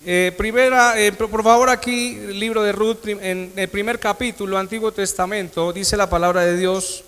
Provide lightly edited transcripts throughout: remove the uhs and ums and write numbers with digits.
Por favor, aquí, libro de Ruth, en el primer capítulo, Antiguo Testamento, dice la palabra de Dios.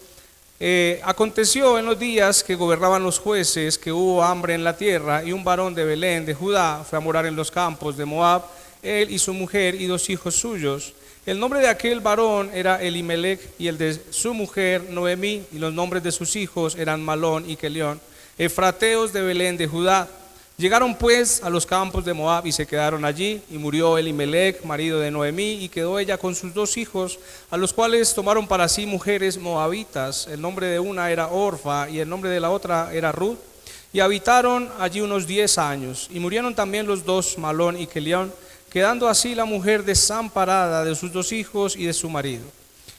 Aconteció en los días que gobernaban los jueces que hubo hambre en la tierra, y un varón de Belén de Judá fue a morar en los campos de Moab, él y su mujer y 2 hijos suyos. El nombre de aquel varón era Elimelech, y el de su mujer Noemí, y los nombres de sus hijos eran Malón y Kelión, efrateos de Belén de Judá. Llegaron pues a los campos de Moab y se quedaron allí, y murió Elimelech, marido de Noemí, y quedó ella con sus 2 hijos, a los cuales tomaron para sí mujeres moabitas. El nombre de una era Orfa y el nombre de la otra era Ruth, y habitaron allí unos 10 años, y murieron también los 2, Malón y Kelión, quedando así la mujer desamparada de sus 2 hijos y de su marido.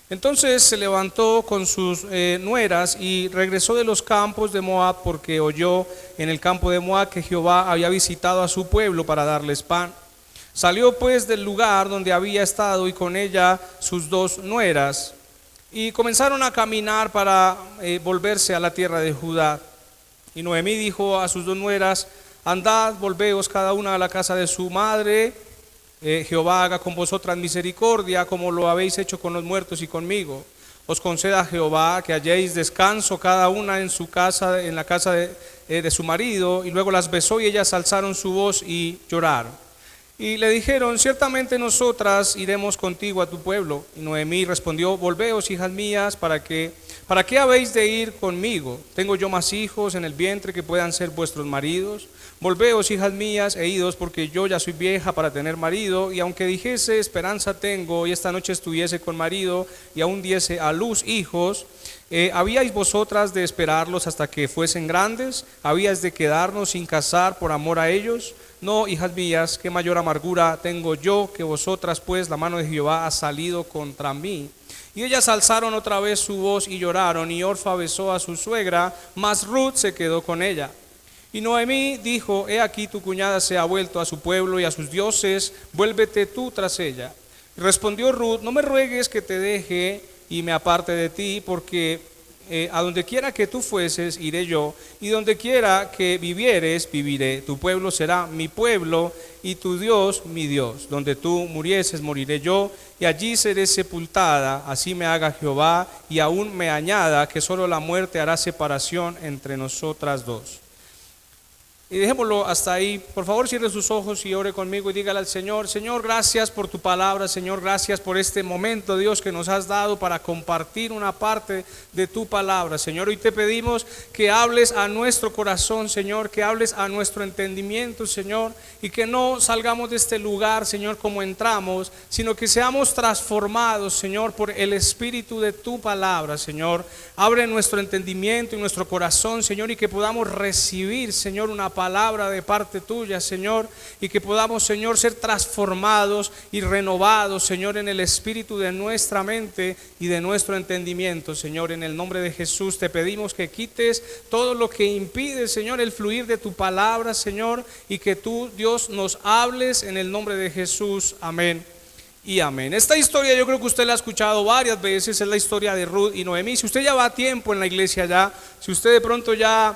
Entonces se levantó con sus nueras y regresó de los campos de Moab, porque oyó en el campo de Moab que Jehová había visitado a su pueblo para darles pan. Salió pues del lugar donde había estado y con ella sus 2 nueras, y comenzaron a caminar para volverse a la tierra de Judá. Y Noemí dijo a sus 2 nueras: andad, volveos cada una a la casa de su madre. Jehová haga con vosotras misericordia, como lo habéis hecho con los muertos y conmigo. Os conceda Jehová que halléis descanso cada una en su casa, en la casa de su marido. Y luego las besó, y ellas alzaron su voz y lloraron. Y le dijeron: ciertamente nosotras iremos contigo a tu pueblo. Y Noemí respondió: volveos, hijas mías, ¿para qué habéis de ir conmigo? ¿Tengo yo más hijos en el vientre que puedan ser vuestros maridos? Volveos, hijas mías, e idos, porque yo ya soy vieja para tener marido, y aunque dijese esperanza tengo, y esta noche estuviese con marido, y aún diese a luz hijos, ¿habíais vosotras de esperarlos hasta que fuesen grandes? ¿Habíais de quedarnos sin casar por amor a ellos? No, hijas mías, qué mayor amargura tengo yo que vosotras, pues la mano de Jehová ha salido contra mí. Y ellas alzaron otra vez su voz y lloraron, y Orfa besó a su suegra, mas Ruth se quedó con ella. Y Noemí dijo: he aquí tu cuñada se ha vuelto a su pueblo y a sus dioses, vuélvete tú tras ella. Y respondió Ruth: no me ruegues que te deje y me aparte de ti, porque a donde quiera que tú fueses iré yo, y donde quiera que vivieres viviré. Tu pueblo será mi pueblo y tu Dios mi Dios. Donde tú murieses moriré yo, y allí seré sepultada. Así me haga Jehová, y aún me añada, que solo la muerte hará separación entre nosotras 2. Y dejémoslo hasta ahí. Por favor, cierre sus ojos y ore conmigo y dígale al Señor: Señor, gracias por tu palabra. Señor, gracias por este momento, Dios, que nos has dado para compartir una parte de tu palabra. Señor, hoy te pedimos que hables a nuestro corazón, Señor, que hables a nuestro entendimiento, Señor, y que no salgamos de este lugar, Señor, como entramos, sino que seamos transformados, Señor, por el espíritu de tu palabra. Señor, abre nuestro entendimiento y nuestro corazón, Señor, y que podamos recibir, Señor, una palabra de parte tuya, Señor, y que podamos, Señor, ser transformados y renovados, Señor, en el espíritu de nuestra mente y de nuestro entendimiento. Señor, en el nombre de Jesús te pedimos que quites todo lo que impide, Señor, el fluir de tu palabra, Señor, y que tú, Dios, nos hables en el nombre de Jesús. Amén y amén. Esta historia yo creo que usted la ha escuchado varias veces. Es la historia de Ruth y Noemí. Si usted ya va a tiempo en la iglesia ya, si usted de pronto ya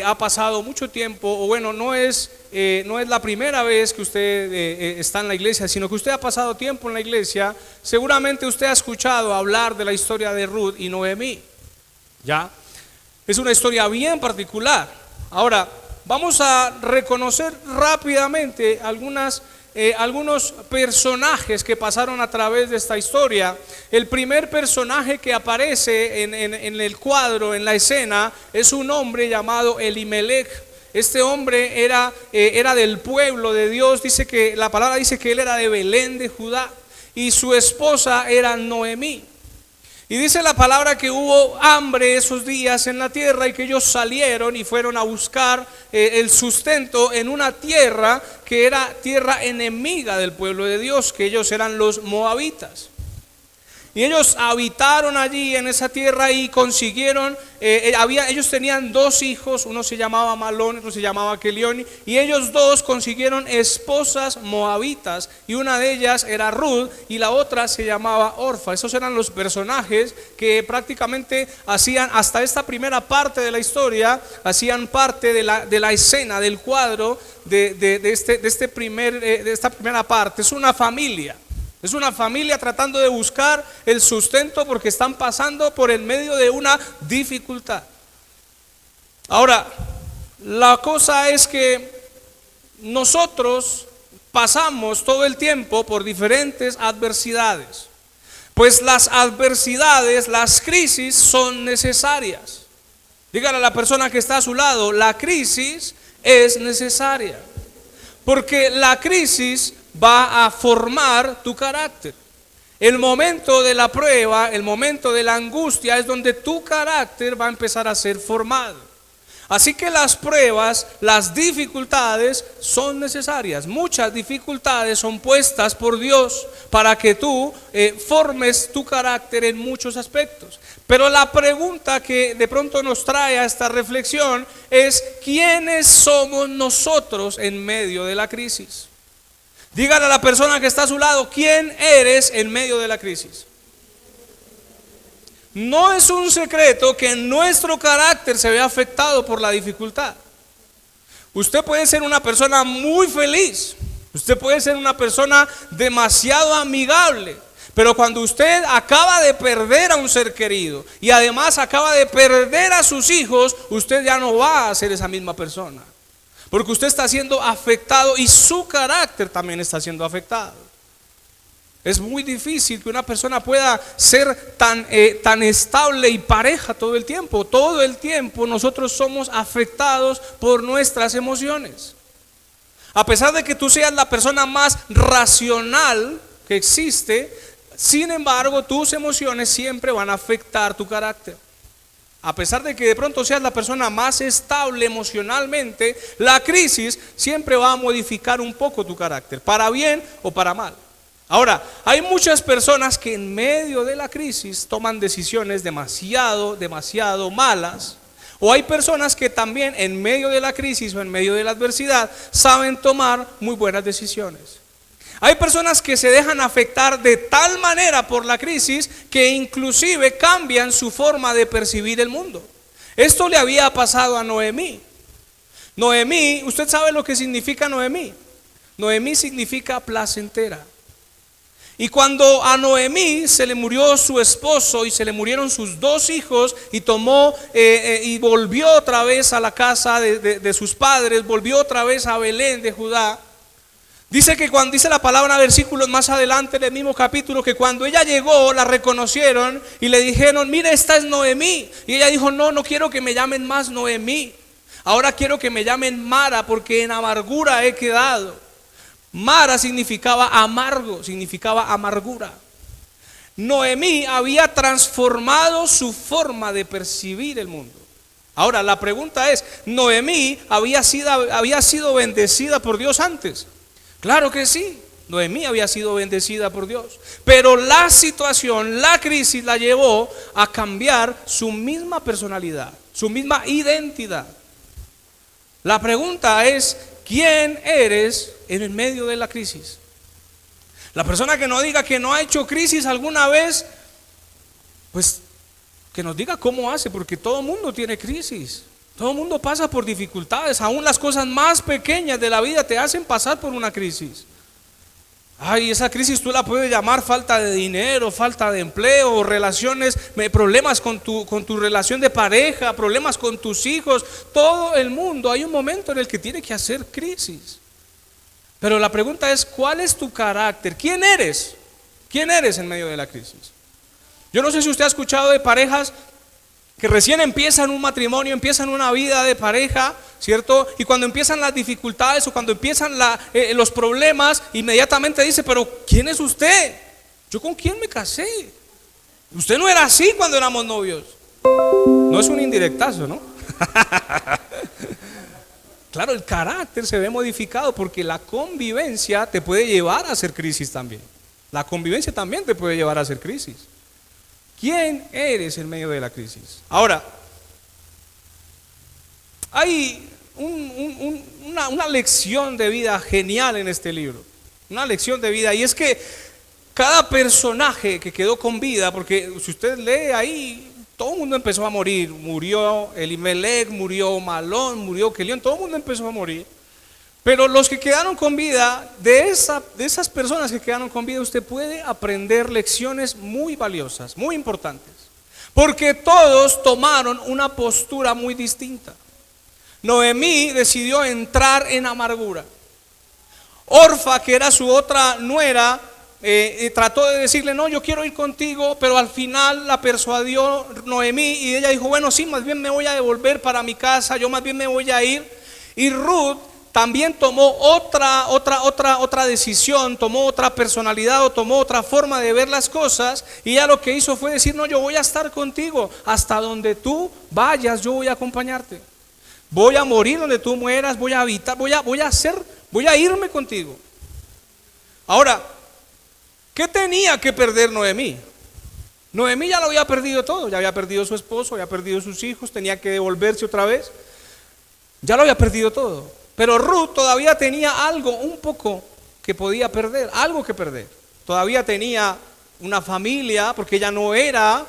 ha pasado mucho tiempo, o bueno, no es la primera vez que usted está en la iglesia, sino que usted ha pasado tiempo en la iglesia, seguramente usted ha escuchado hablar de la historia de Ruth y Noemí. Ya, es una historia bien particular. Ahora, vamos a reconocer rápidamente algunos personajes que pasaron a través de esta historia. El primer personaje que aparece en el cuadro, en la escena, es un hombre llamado Elimelech. Este hombre era del pueblo de Dios. Dice que la palabra dice que él era de Belén de Judá, y su esposa era Noemí. Y dice la palabra que hubo hambre esos días en la tierra, y que ellos salieron y fueron a buscar el sustento en una tierra que era tierra enemiga del pueblo de Dios, que ellos eran los moabitas. Y ellos habitaron allí en esa tierra y consiguieron, ellos tenían dos hijos, uno se llamaba Malón, otro se llamaba Kelión, y ellos dos consiguieron esposas moabitas, y una de ellas era Ruth y la otra se llamaba Orfa. Esos eran los personajes que prácticamente hacían, hasta esta primera parte de la historia, hacían parte de la escena, del cuadro de esta primera parte. Es una familia. Es una familia tratando de buscar el sustento porque están pasando por el medio de una dificultad. Ahora, la cosa es que nosotros pasamos todo el tiempo por diferentes adversidades. Pues las adversidades, las crisis son necesarias. Dígale a la persona que está a su lado, la crisis es necesaria. Porque la crisis va a formar tu carácter. El momento de la prueba, el momento de la angustia es donde tu carácter va a empezar a ser formado. Así que las pruebas, las dificultades son necesarias. Muchas dificultades son puestas por Dios para que tú formes tu carácter en muchos aspectos. Pero la pregunta que de pronto nos trae a esta reflexión es: ¿quiénes somos nosotros en medio de la crisis? Dígale a la persona que está a su lado, ¿quién eres en medio de la crisis? No es un secreto que nuestro carácter se ve afectado por la dificultad. Usted puede ser una persona muy feliz, usted puede ser una persona demasiado amigable, pero cuando usted acaba de perder a un ser querido y además acaba de perder a sus hijos, usted ya no va a ser esa misma persona. Porque usted está siendo afectado y su carácter también está siendo afectado. Es muy difícil que una persona pueda ser tan estable y pareja todo el tiempo. Todo el tiempo nosotros somos afectados por nuestras emociones. A pesar de que tú seas la persona más racional que existe, sin embargo tus emociones siempre van a afectar tu carácter. A pesar de que de pronto seas la persona más estable emocionalmente, la crisis siempre va a modificar un poco tu carácter, para bien o para mal. Ahora, hay muchas personas que en medio de la crisis toman decisiones demasiado malas. O hay personas que también en medio de la crisis o en medio de la adversidad saben tomar muy buenas decisiones. Hay personas que se dejan afectar de tal manera por la crisis que inclusive cambian su forma de percibir el mundo. Esto le había pasado a Noemí. Noemí, ¿usted sabe lo que significa Noemí? Noemí significa placentera. Y cuando a Noemí se le murió su esposo y se le murieron sus dos hijos y y volvió otra vez a la casa de sus padres, volvió otra vez a Belén de Judá. Dice que cuando dice la palabra, versículos más adelante del mismo capítulo, que cuando ella llegó la reconocieron y le dijeron: mire, esta es Noemí. Y ella dijo: no quiero que me llamen más Noemí, ahora quiero que me llamen Mara, porque en amargura he quedado. Mara significaba amargo, significaba amargura. Noemí había transformado su forma de percibir el mundo. Ahora la pregunta es: ¿Noemí había sido bendecida por Dios antes? Claro que sí, Noemí había sido bendecida por Dios, pero la situación, la crisis la llevó a cambiar su misma personalidad, su misma identidad. La pregunta es: ¿quién eres en el medio de la crisis? La persona que no diga que no ha hecho crisis alguna vez, pues que nos diga cómo hace, porque todo mundo tiene crisis. Todo el mundo pasa por dificultades. Aún las cosas más pequeñas de la vida te hacen pasar por una crisis. Ay, esa crisis tú la puedes llamar falta de dinero, falta de empleo, relaciones, problemas con tu relación de pareja, problemas con tus hijos. Todo el mundo hay un momento en el que tiene que hacer crisis. Pero la pregunta es: ¿cuál es tu carácter? ¿Quién eres? ¿Quién eres en medio de la crisis? Yo no sé si usted ha escuchado de parejas que recién empiezan un matrimonio, empiezan una vida de pareja, ¿cierto? Y cuando empiezan las dificultades o cuando empiezan los problemas, inmediatamente dice: pero ¿quién es usted? ¿Yo con quién me casé? Usted no era así cuando éramos novios. No es un indirectazo, ¿no? Claro, el carácter se ve modificado porque la convivencia te puede llevar a hacer crisis también. La convivencia también te puede llevar a hacer crisis. ¿Quién eres en medio de la crisis? Ahora, hay una lección de vida genial en este libro. Una lección de vida. Y es que cada personaje que quedó con vida, porque si usted lee ahí, todo el mundo empezó a morir. Murió Elimelech, murió Malón, murió Kelión, todo el mundo empezó a morir. Pero los que quedaron con vida, de esas personas que quedaron con vida, usted puede aprender lecciones muy valiosas, muy importantes. Porque todos tomaron una postura muy distinta. Noemí decidió entrar en amargura. Orfa, que era su otra nuera, trató de decirle: no, yo quiero ir contigo, pero al final la persuadió Noemí y ella dijo: bueno, sí, más bien me voy a devolver para mi casa, yo más bien me voy a ir. Y Ruth también tomó otra decisión, tomó otra personalidad o tomó otra forma de ver las cosas, y ella lo que hizo fue decir: no, yo voy a estar contigo, hasta donde tú vayas, yo voy a acompañarte. Voy a morir donde tú mueras, voy a habitar, voy a irme contigo. Ahora, ¿qué tenía que perder Noemí? Noemí ya lo había perdido todo, ya había perdido su esposo, había perdido sus hijos, tenía que devolverse otra vez. Ya lo había perdido todo. Pero Ruth todavía tenía algo un poco que podía perder, algo que perder. Todavía tenía una familia, porque ella no era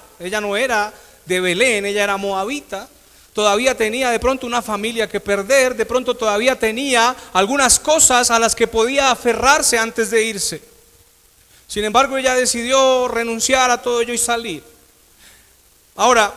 de Belén, ella era moabita. Todavía tenía de pronto una familia que perder, de pronto todavía tenía algunas cosas a las que podía aferrarse antes de irse. Sin embargo, ella decidió renunciar a todo ello y salir. Ahora,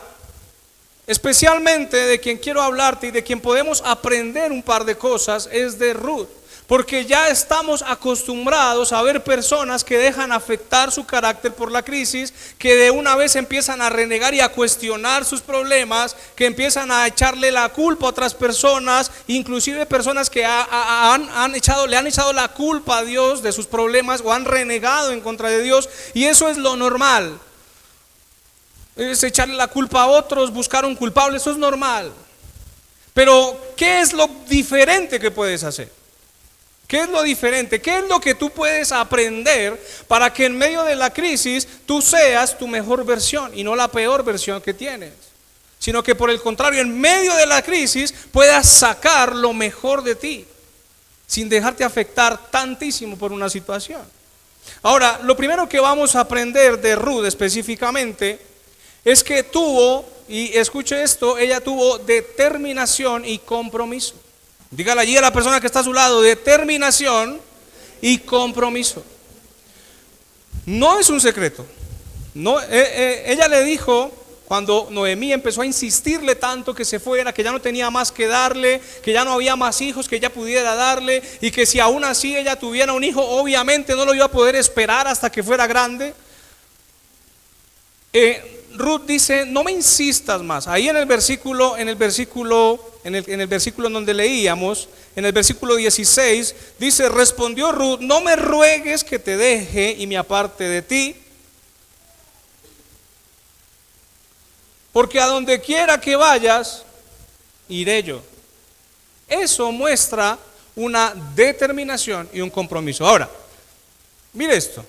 especialmente de quien quiero hablarte y de quien podemos aprender un par de cosas es de Ruth. Porque ya estamos acostumbrados a ver personas que dejan afectar su carácter por la crisis, que de una vez empiezan a renegar y a cuestionar sus problemas, que empiezan a echarle la culpa a otras personas, inclusive personas que le han echado la culpa a Dios de sus problemas o han renegado en contra de Dios, y eso es lo normal. Es echarle la culpa a otros, buscar un culpable, eso es normal. Pero ¿qué es lo diferente que puedes hacer? ¿Qué es lo diferente? ¿Qué es lo que tú puedes aprender para que en medio de la crisis tú seas tu mejor versión y no la peor versión que tienes? Sino que por el contrario, en medio de la crisis puedas sacar lo mejor de ti, sin dejarte afectar tantísimo por una situación. Ahora, lo primero que vamos a aprender de Ruth específicamente es que y escuche esto, ella tuvo determinación y compromiso. Dígale allí a la persona que está a su lado: determinación y compromiso. No es un secreto. No, ella le dijo, cuando Noemí empezó a insistirle tanto que se fuera, que ya no tenía más que darle, que ya no había más hijos que ella pudiera darle, y que si aún así ella tuviera un hijo, obviamente no lo iba a poder esperar hasta que fuera grande. Ruth dice: no me insistas más. Ahí en el versículo en donde leíamos, en el versículo 16, dice: respondió Ruth: no me ruegues que te deje y me aparte de ti, porque a donde quiera que vayas, iré yo. Eso muestra una determinación y un compromiso. Ahora, mire esto.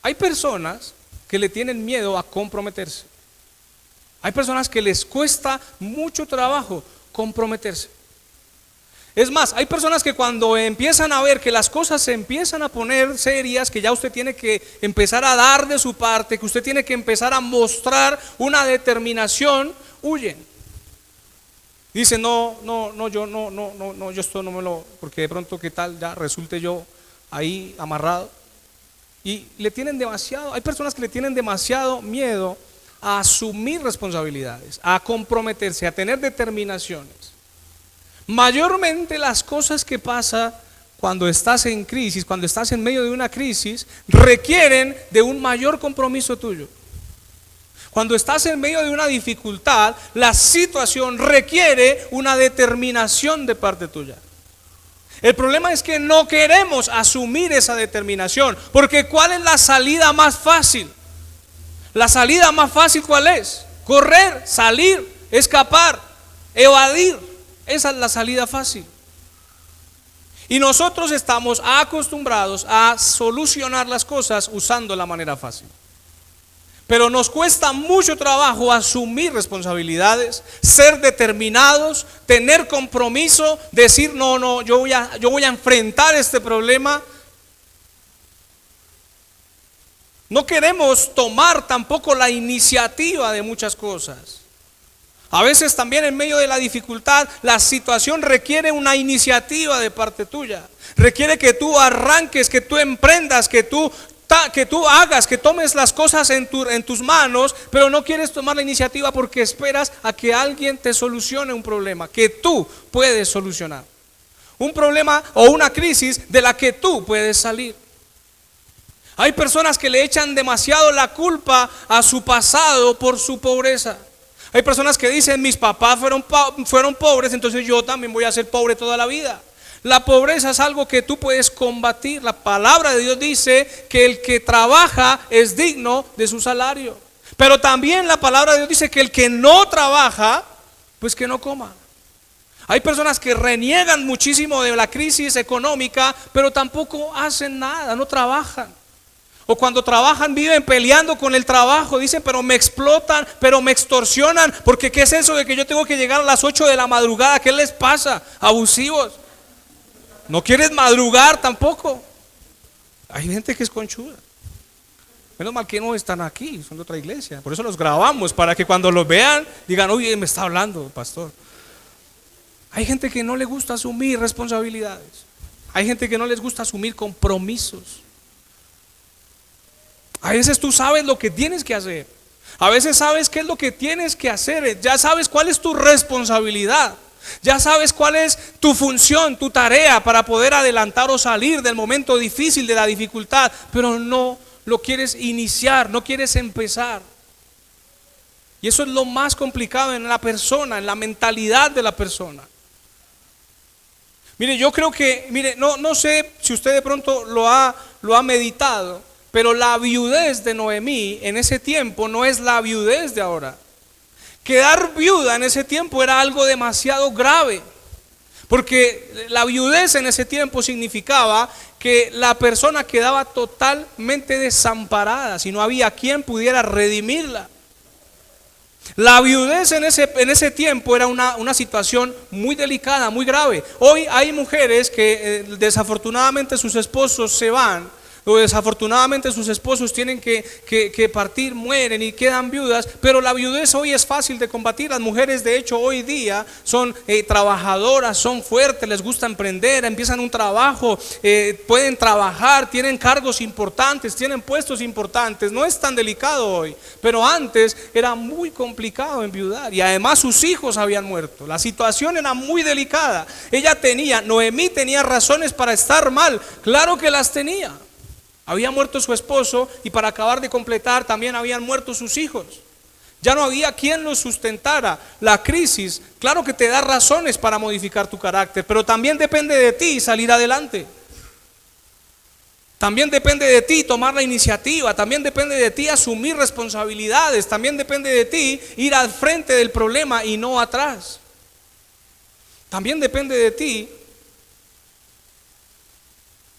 Hay personas que le tienen miedo a comprometerse. Hay personas que les cuesta mucho trabajo comprometerse. Es más, hay personas que cuando empiezan a ver que las cosas se empiezan a poner serias, que ya usted tiene que empezar a dar de su parte, que usted tiene que empezar a mostrar una determinación, huyen. Dicen: yo esto no me lo, porque de pronto qué tal ya resulte yo ahí amarrado. Y hay personas que le tienen demasiado miedo a asumir responsabilidades, a comprometerse, a tener determinaciones. Mayormente las cosas que pasan cuando estás en crisis, cuando estás en medio de una crisis, requieren de un mayor compromiso tuyo. Cuando estás en medio de una dificultad, la situación requiere una determinación de parte tuya. El problema es que no queremos asumir esa determinación, porque ¿cuál es la salida más fácil? La salida más fácil, ¿cuál es? Correr, salir, escapar, evadir. Esa es la salida fácil. Y nosotros estamos acostumbrados a solucionar las cosas usando la manera fácil. Pero nos cuesta mucho trabajo asumir responsabilidades, ser determinados, tener compromiso, decir no, yo voy a enfrentar este problema. No queremos tomar tampoco la iniciativa de muchas cosas. A veces también en medio de la dificultad, la situación requiere una iniciativa de parte tuya. Requiere que tú arranques, que tú emprendas, que tú hagas, que tomes las cosas en tus manos, pero no quieres tomar la iniciativa porque esperas a que alguien te solucione un problema que tú puedes solucionar. Un problema o una crisis de la que tú puedes salir. Hay personas que le echan demasiado la culpa a su pasado por su pobreza. Hay personas que dicen, mis papás fueron pobres, entonces yo también voy a ser pobre toda la vida. La pobreza es algo que tú puedes combatir. La palabra de Dios dice que el que trabaja es digno de su salario. Pero también la palabra de Dios dice que el que no trabaja, pues que no coma. Hay personas que reniegan muchísimo de la crisis económica, pero tampoco hacen nada, no trabajan. O cuando trabajan viven peleando con el trabajo, dicen, pero me explotan, pero me extorsionan, porque ¿qué es eso de que yo tengo que llegar a las 8 de la madrugada? ¿Qué les pasa? Abusivos. No quieres madrugar tampoco. Hay gente que es conchuda. Menos mal que no están aquí, son de otra iglesia. Por eso los grabamos, para que cuando los vean digan, oye, me está hablando, pastor. Hay gente que no le gusta asumir responsabilidades. Hay gente que no les gusta asumir compromisos. A veces tú sabes lo que tienes que hacer. A veces sabes qué es lo que tienes que hacer. Ya sabes cuál es tu responsabilidad. Ya sabes cuál es tu función, tu tarea para poder adelantar o salir del momento difícil, de la dificultad. Pero no lo quieres iniciar, no quieres empezar. Y eso es lo más complicado en la persona, en la mentalidad de la persona. Mire, yo creo que, no sé si usted de pronto lo ha meditado, pero la viudez de Noemí en ese tiempo no es la viudez de ahora. Quedar viuda en ese tiempo era algo demasiado grave, porque la viudez en ese tiempo significaba que la persona quedaba totalmente desamparada, si no había quien pudiera redimirla. La viudez en ese tiempo era una situación muy delicada, muy grave. Hoy hay mujeres que desafortunadamente sus esposos se van, o desafortunadamente sus esposos tienen que partir, mueren y quedan viudas, pero la viudez hoy es fácil de combatir. Las mujeres de hecho hoy día son trabajadoras, son fuertes, les gusta emprender, empiezan un trabajo, pueden trabajar, tienen cargos importantes, tienen puestos importantes. No es tan delicado hoy, pero antes era muy complicado enviudar y además sus hijos habían muerto. La situación era muy delicada. Noemí tenía razones para estar mal, claro que las tenía. Había muerto su esposo y para acabar de completar también habían muerto sus hijos. Ya no había quien los sustentara. La crisis, claro que te da razones para modificar tu carácter, pero también depende de ti salir adelante. También depende de ti tomar la iniciativa, también depende de ti asumir responsabilidades, también depende de ti ir al frente del problema y no atrás. También depende de ti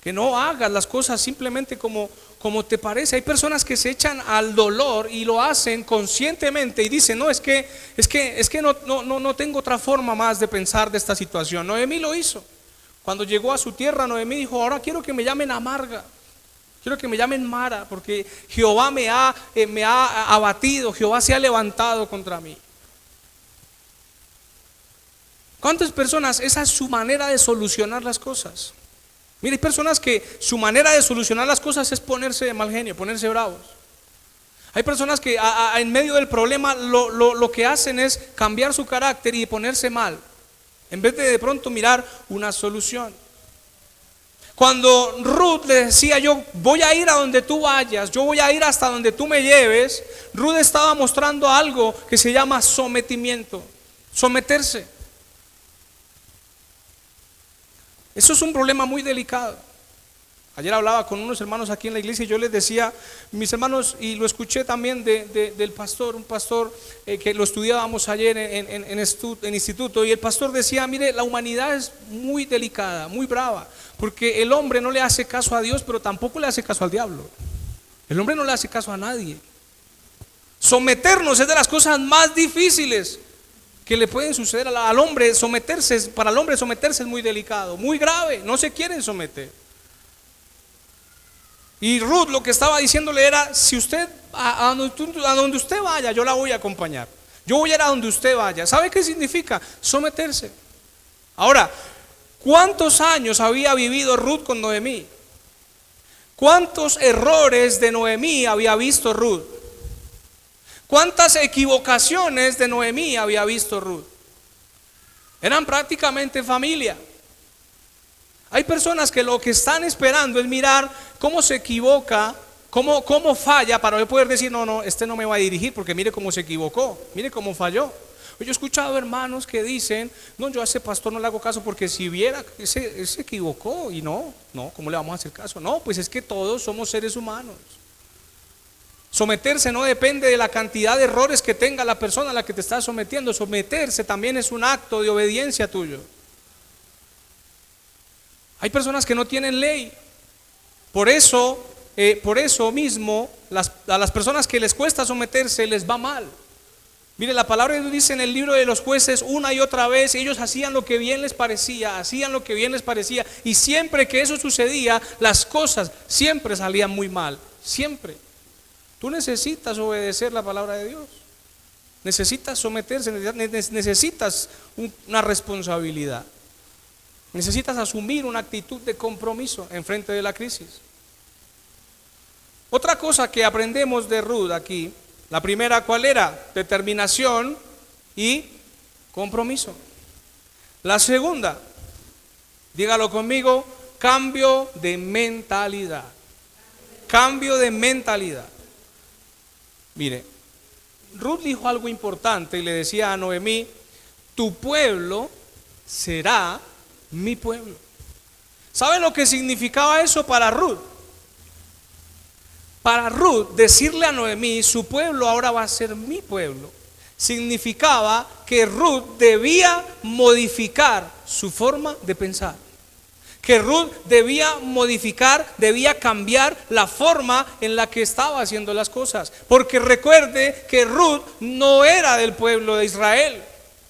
que no hagas las cosas simplemente como te parece. Hay personas que se echan al dolor y lo hacen conscientemente y dicen, no, es que no tengo otra forma más de pensar de esta situación. Noemí lo hizo. Cuando llegó a su tierra, Noemí dijo, ahora quiero que me llamen amarga, quiero que me llamen Mara, porque Jehová me ha abatido, Jehová se ha levantado contra mí. ¿Cuántas personas esa es su manera de solucionar las cosas? Mira, hay personas que su manera de solucionar las cosas es ponerse de mal genio, ponerse bravos. Hay personas que en medio del problema lo que hacen es cambiar su carácter y ponerse mal, en vez de pronto mirar una solución. Cuando Ruth le decía, yo voy a ir a donde tú vayas, yo voy a ir hasta donde tú me lleves, Ruth estaba mostrando algo que se llama sometimiento, someterse. Eso es un problema muy delicado. Ayer hablaba con unos hermanos aquí en la iglesia y yo les decía, mis hermanos, y lo escuché también del pastor, un pastor que lo estudiábamos ayer en instituto, y el pastor decía, mire, la humanidad es muy delicada, muy brava, porque el hombre no le hace caso a Dios, pero tampoco le hace caso al diablo. El hombre no le hace caso a nadie. Someternos es de las cosas más difíciles que le pueden suceder al hombre. Para el hombre someterse es muy delicado, muy grave, no se quieren someter. Y Ruth lo que estaba diciéndole era: si usted, a donde usted vaya, yo la voy a acompañar. Yo voy a ir a donde usted vaya. ¿Sabe qué significa? Someterse. Ahora, ¿cuántos años había vivido Ruth con Noemí? ¿Cuántos errores de Noemí había visto Ruth? ¿Cuántas equivocaciones de Noemí había visto Ruth? Eran prácticamente familia. Hay personas que lo que están esperando es mirar cómo se equivoca, cómo falla, para poder decir: no, este no me va a dirigir porque mire cómo se equivocó, mire cómo falló. Yo he escuchado hermanos que dicen: no, yo a ese pastor no le hago caso porque si viera, ese se equivocó. Y no, ¿cómo le vamos a hacer caso? No, pues es que todos somos seres humanos. Someterse no depende de la cantidad de errores que tenga la persona a la que te estás sometiendo. Someterse también es un acto de obediencia tuyo. Hay personas que no tienen ley. Por eso mismo, a las personas que les cuesta someterse les va mal. Mire, la palabra de Dios dice en el libro de los Jueces una y otra vez: ellos hacían lo que bien les parecía, y siempre que eso sucedía, las cosas siempre salían muy mal, siempre. Tú necesitas obedecer la palabra de Dios, necesitas someterse, necesitas una responsabilidad, necesitas asumir una actitud de compromiso en frente de la crisis. Otra cosa que aprendemos de Ruth aquí, la primera, ¿cuál era? Determinación y compromiso. La segunda, dígalo conmigo: cambio de mentalidad. Cambio de mentalidad. Mire, Ruth dijo algo importante y le decía a Noemí: tu pueblo será mi pueblo. ¿Sabe lo que significaba eso para Ruth? Para Ruth, decirle a Noemí: su pueblo ahora va a ser mi pueblo, significaba que Ruth debía modificar su forma de pensar. Que Ruth debía cambiar la forma en la que estaba haciendo las cosas. Porque recuerde que Ruth no era del pueblo de Israel.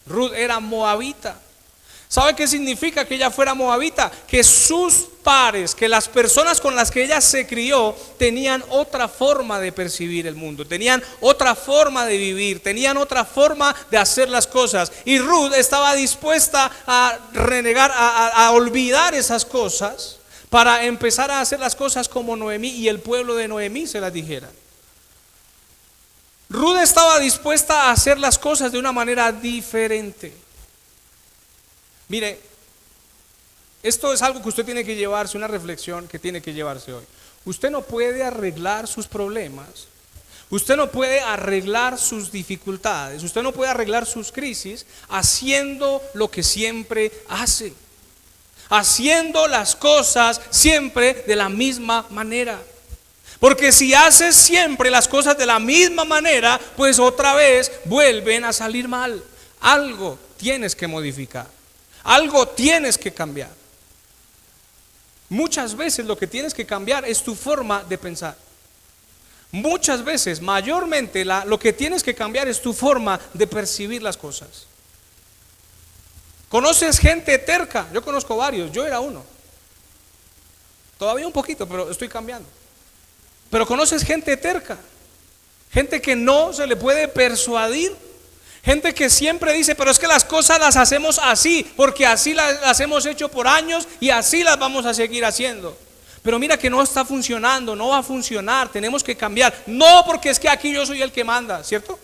Ruth era moabita. ¿Sabe qué significa que ella fuera moabita? Que sus pares, que las personas con las que ella se crió, tenían otra forma de percibir el mundo, tenían otra forma de vivir, tenían otra forma de hacer las cosas. Y Ruth estaba dispuesta a renegar, a olvidar esas cosas, para empezar a hacer las cosas como Noemí y el pueblo de Noemí se las dijera. Ruth estaba dispuesta a hacer las cosas de una manera diferente. Mire, esto es algo que usted tiene que llevarse, una reflexión que tiene que llevarse hoy. Usted no puede arreglar sus problemas, usted no puede arreglar sus dificultades, usted no puede arreglar sus crisis haciendo lo que siempre hace, haciendo las cosas siempre de la misma manera. Porque si haces siempre las cosas de la misma manera, pues otra vez vuelven a salir mal. Algo tienes que modificar. Algo tienes que cambiar. Muchas veces lo que tienes que cambiar es tu forma de pensar. Muchas veces, mayormente, lo que tienes que cambiar es tu forma de percibir las cosas. ¿Conoces gente terca? Yo conozco varios, yo era uno. Todavía un poquito, pero estoy cambiando. Pero conoces gente terca, gente que no se le puede persuadir. Gente que siempre dice: pero es que las cosas las hacemos así, porque así las hemos hecho por años y así las vamos a seguir haciendo. Pero mira que no está funcionando, no va a funcionar, tenemos que cambiar. No, porque es que aquí yo soy el que manda, ¿cierto?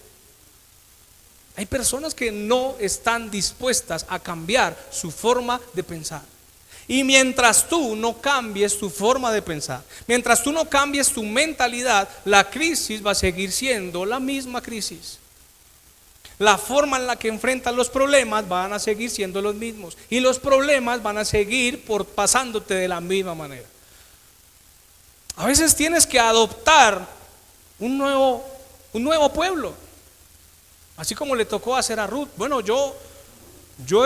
Hay personas que no están dispuestas a cambiar su forma de pensar. Y mientras tú no cambies tu forma de pensar, mientras tú no cambies tu mentalidad, la crisis va a seguir siendo la misma crisis. La forma en la que enfrentas los problemas van a seguir siendo los mismos, y los problemas van a seguir pasándote de la misma manera. A veces tienes que adoptar un nuevo pueblo, así como le tocó hacer a Ruth. Bueno, yo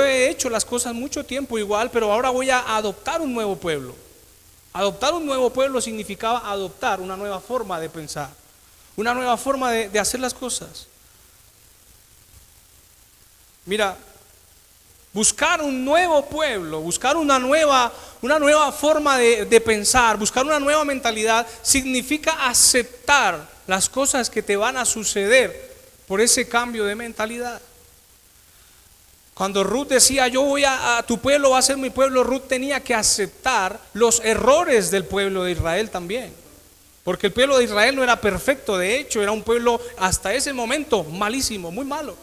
he hecho las cosas mucho tiempo igual, pero ahora voy a adoptar un nuevo pueblo. Adoptar un nuevo pueblo significaba adoptar una nueva forma de pensar, una nueva forma de hacer las cosas. Mira, buscar un nuevo pueblo, buscar una nueva forma de pensar, buscar una nueva mentalidad, significa aceptar las cosas que te van a suceder por ese cambio de mentalidad. Cuando Ruth decía, yo voy a tu pueblo va a ser mi pueblo, Ruth tenía que aceptar los errores del pueblo de Israel también. Porque el pueblo de Israel no era perfecto, de hecho era un pueblo hasta ese momento malísimo, muy malo.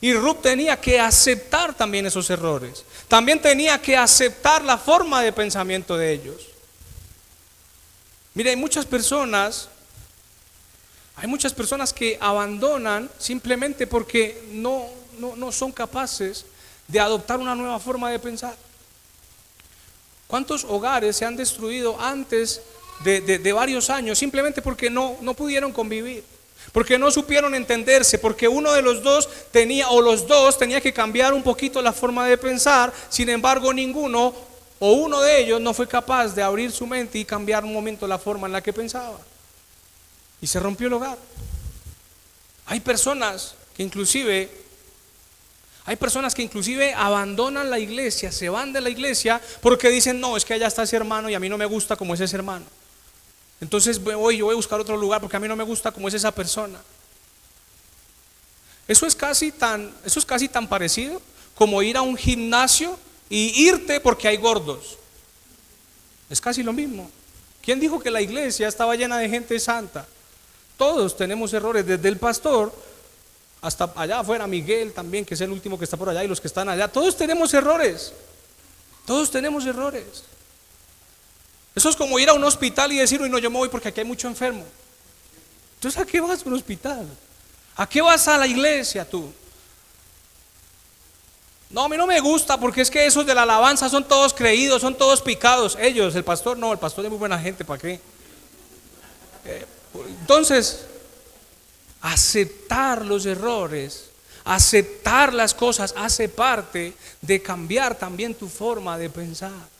Y Ruth tenía que aceptar también esos errores. También tenía que aceptar la forma de pensamiento de ellos. Mira, hay muchas personas que abandonan simplemente porque no son capaces de adoptar una nueva forma de pensar. ¿Cuántos hogares se han destruido antes de varios años simplemente porque no pudieron convivir? Porque no supieron entenderse, porque uno de los dos los dos tenía que cambiar un poquito la forma de pensar. Sin embargo, ninguno o uno de ellos no fue capaz de abrir su mente y cambiar un momento la forma en la que pensaba. Y se rompió el hogar. Hay personas que inclusive abandonan la iglesia, se van de la iglesia porque dicen, no, es que allá está ese hermano y a mí no me gusta como es ese hermano. Entonces yo voy a buscar otro lugar porque a mí no me gusta como es esa persona. Eso es casi tan parecido como ir a un gimnasio y irte porque hay gordos. Es casi lo mismo. ¿Quién dijo que la iglesia estaba llena de gente santa? Todos tenemos errores, desde el pastor hasta allá afuera, Miguel también, que es el último que está por allá, y los que están allá. Todos tenemos errores. Todos tenemos errores. Eso es como ir a un hospital y decir, uy, no, yo me voy porque aquí hay mucho enfermo. Entonces, ¿a qué vas a un hospital? ¿A qué vas a la iglesia tú? No, a mí no me gusta porque es que esos de la alabanza son todos creídos, son todos picados. Ellos, el pastor no, el pastor es muy buena gente, ¿para qué? Entonces, aceptar los errores, aceptar las cosas hace parte de cambiar también tu forma de pensar.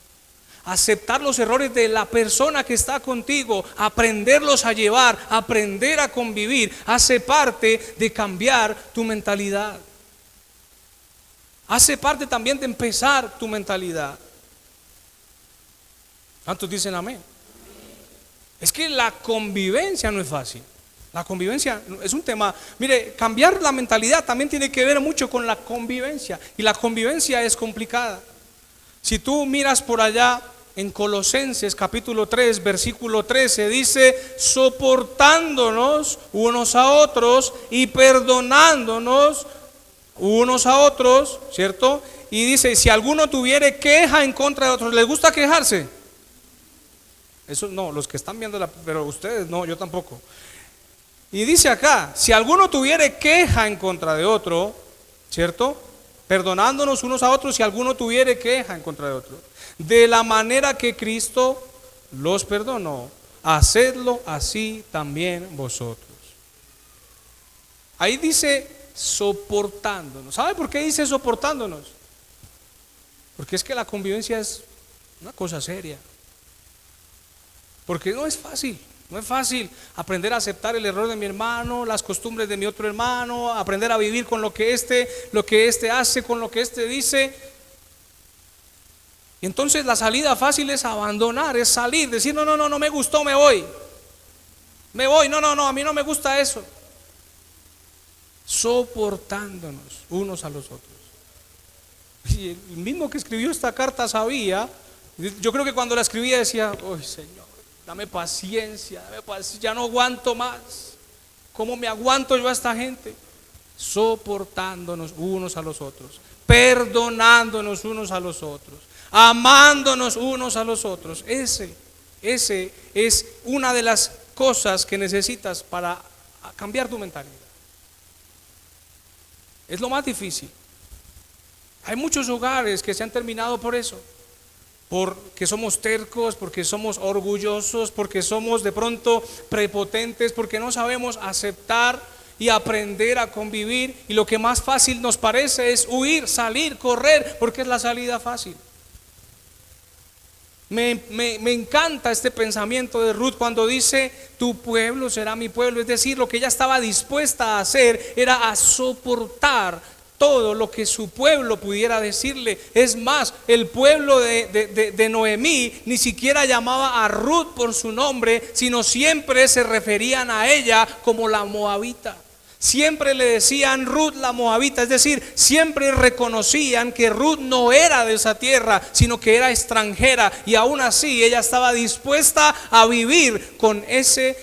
Aceptar los errores de la persona que está contigo, aprenderlos a llevar, aprender a convivir, hace parte de cambiar tu mentalidad. Hace parte también de empezar tu mentalidad. ¿Cuántos dicen amén? Es que la convivencia no es fácil. La convivencia es un tema. Mire, cambiar la mentalidad también tiene que ver mucho con la convivencia. Y la convivencia es complicada. Si tú miras por allá en Colosenses capítulo 3 versículo 13, dice, soportándonos unos a otros y perdonándonos unos a otros, ¿cierto? Y dice, si alguno tuviere queja en contra de otros, ¿les gusta quejarse? Eso no, los que están viendo pero ustedes no, yo tampoco. Y dice acá, si alguno tuviere queja en contra de otro, ¿cierto? Perdonándonos unos a otros si alguno tuviere queja en contra de otro. De la manera que Cristo los perdonó, hacedlo así también vosotros. Ahí dice soportándonos. ¿Sabe por qué dice soportándonos? Porque es que la convivencia es una cosa seria. Porque no es fácil. No es fácil aprender a aceptar el error de mi hermano, las costumbres de mi otro hermano, aprender a vivir con lo que éste hace, con lo que éste dice. Y entonces la salida fácil es abandonar, es salir, decir no me gustó, me voy, no, a mí no me gusta eso. Soportándonos unos a los otros. Y el mismo que escribió esta carta sabía, yo creo que cuando la escribía decía, ¡ay, Señor! Dame paciencia, ya no aguanto más. ¿Cómo me aguanto yo a esta gente? Soportándonos unos a los otros, perdonándonos unos a los otros, amándonos unos a los otros. Ese es una de las cosas que necesitas para cambiar tu mentalidad. Es lo más difícil. Hay muchos hogares que se han terminado por eso. Porque somos tercos, porque somos orgullosos, porque somos de pronto prepotentes, porque no sabemos aceptar y aprender a convivir, y lo que más fácil nos parece es huir, salir, correr, porque es la salida fácil. Me encanta este pensamiento de Ruth cuando dice, tu pueblo será mi pueblo. Es decir, lo que ella estaba dispuesta a hacer era a soportar todo lo que su pueblo pudiera decirle. Es más, el pueblo de Noemí ni siquiera llamaba a Ruth por su nombre, sino siempre se referían a ella como la moabita. Siempre le decían Ruth la moabita, es decir, siempre reconocían que Ruth no era de esa tierra, sino que era extranjera, y aún así ella estaba dispuesta a vivir con ese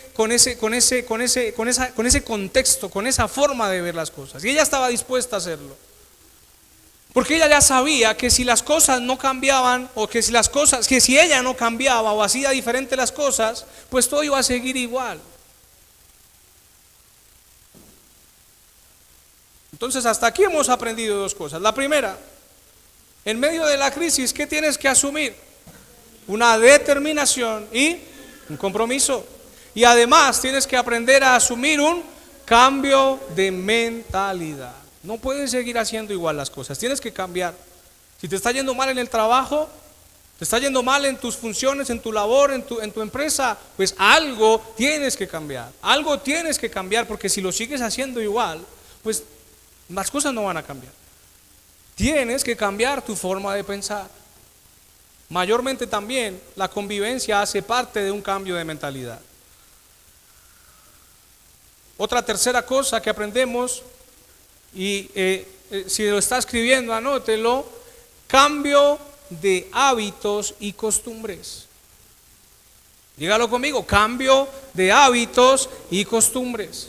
contexto, con esa forma de ver las cosas. Y ella estaba dispuesta a hacerlo. Porque ella ya sabía que si las cosas no cambiaban, o que si ella no cambiaba o hacía diferente las cosas, pues todo iba a seguir igual. Entonces hasta aquí hemos aprendido dos cosas. La primera, en medio de la crisis, ¿qué tienes que asumir? Una determinación y un compromiso. Y además tienes que aprender a asumir un cambio de mentalidad. No puedes seguir haciendo igual las cosas, tienes que cambiar. Si te está yendo mal en el trabajo, te está yendo mal en tus funciones, en tu labor, en tu empresa, pues algo tienes que cambiar. Algo tienes que cambiar, porque si lo sigues haciendo igual, pues las cosas no van a cambiar. Tienes que cambiar tu forma de pensar. Mayormente también la convivencia hace parte de un cambio de mentalidad. Otra tercera cosa que aprendemos, y si lo está escribiendo, anótelo: cambio de hábitos y costumbres. Dígalo conmigo: cambio de hábitos y costumbres.